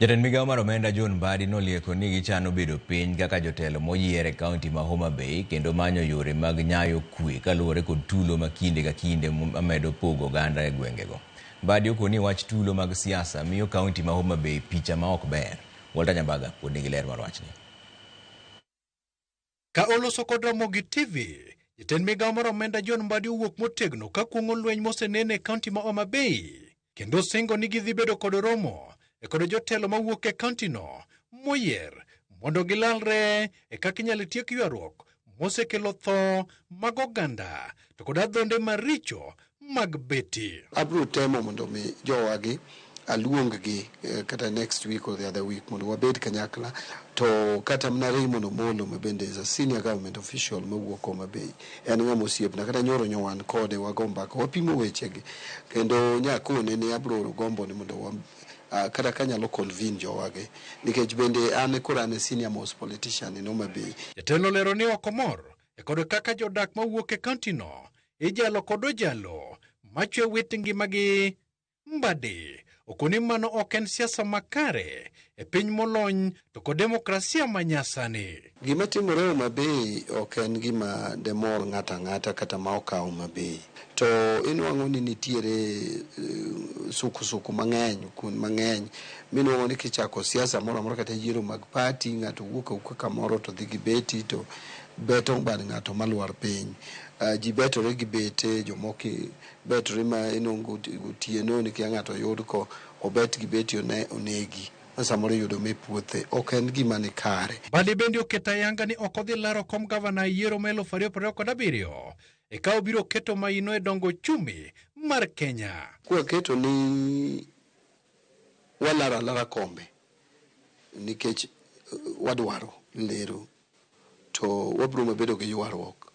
Jatend migao mar omenda MBADI nolieko ni gichano bedo piny kaka jotelo moyier e kaunti ma Homa Bay kendo manyo yore mag nyayo kwe kaluwore kod tulo ma kinde ka kinde mamedo pogo oganda e gwengego. MBADI okoni wach tulo mag siasa miyo kaunti ma Homa Bay picha ma ok ber. Walter Nyambaga pod nigi ler mar wachni. Ka oloso kod Ramogi TV, jatend migao mar omenda MBADI owuok motegno ka kuong'o lweny mosenene e kaunti ma Homa Bay kendo singo ni gidhi bedo kod romo e kod jotelo mawuok e kaunti no moyier mondo gilalre e kaka inyalo tiek ywaruok mosekelo tho mag oganda to kod adhonde maricho mag beti. Abro temo mondo mi jowagi aluong gi kata next week or the other week mondo wabed kanyakla to kata mna Raymond Molo mabende is a senior government official mawuok Homa Bay en ng'ama osiepna kata nyoro nyowan kode wagombaka wapimo wechegi kendo nyakone ne abro gombo ni mondo kata kanyalo convene jowagi nikech bende an kurane senior most politician in Homa Bay. Jatelo lero ni okomor e kod kaka jodak mawuok e kaunti no ijalo kod ojalo machwe wit ngimagi. MBADI okoni mano ok en siasa makare e piny molony to kod demokrasia manyasani. Gima timore Homa Bay ok en gima demor ng'ata kata ma okaw Homa Bay. To inwang'o ni nitiere suku mang'eny kun mang'eny minwang'o ni kichako siasa moro amora kata yiero mag party ng'ato wuok kamoro to dhi gi beti to beto bad ng'ato malwar piny. Ji betore gi bete jomoko betore ma inongo otieno ni kia ng'ato yud ko obet gi beti onegi samoro yudo me puothe ok en gima ni kare. MBADI bende oketa yanga ni ok odhi laro kom gavana yiero ma 2027 e ka obiro keto maino e dongo chumi mar Kenya. Kwa keto ni walara kombe nikech wadwaro lero to wabro mabedo gi ywaruok.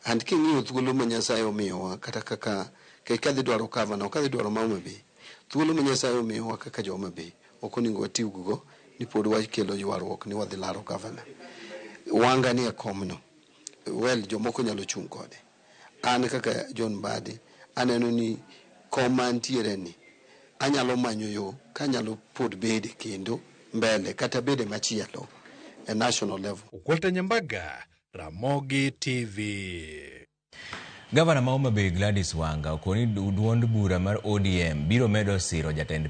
And king'iyo thuolo ma Nyasaye omiyowa kata kaka kadhi dwaro gavana kadhi dwaro Homa Bay thuolo ma Nyasaye omiyowa kaka Homa Bay ok onego watiwgo ni pod wakelo ywaruok ni wadhi laro gavana. Wanga ni e komno jomoko nyalo chung' kode. An kaka John MBADI aneno ni kom mantiere ni anyalo manyo yo kanyalo pod bede kendo mbele kata bede machielo e national level. Walter Nyambaga, Ramogi TV. Gavana ma Homa Bay Wanga okoni duond bura mar ODM biro medo siro jatend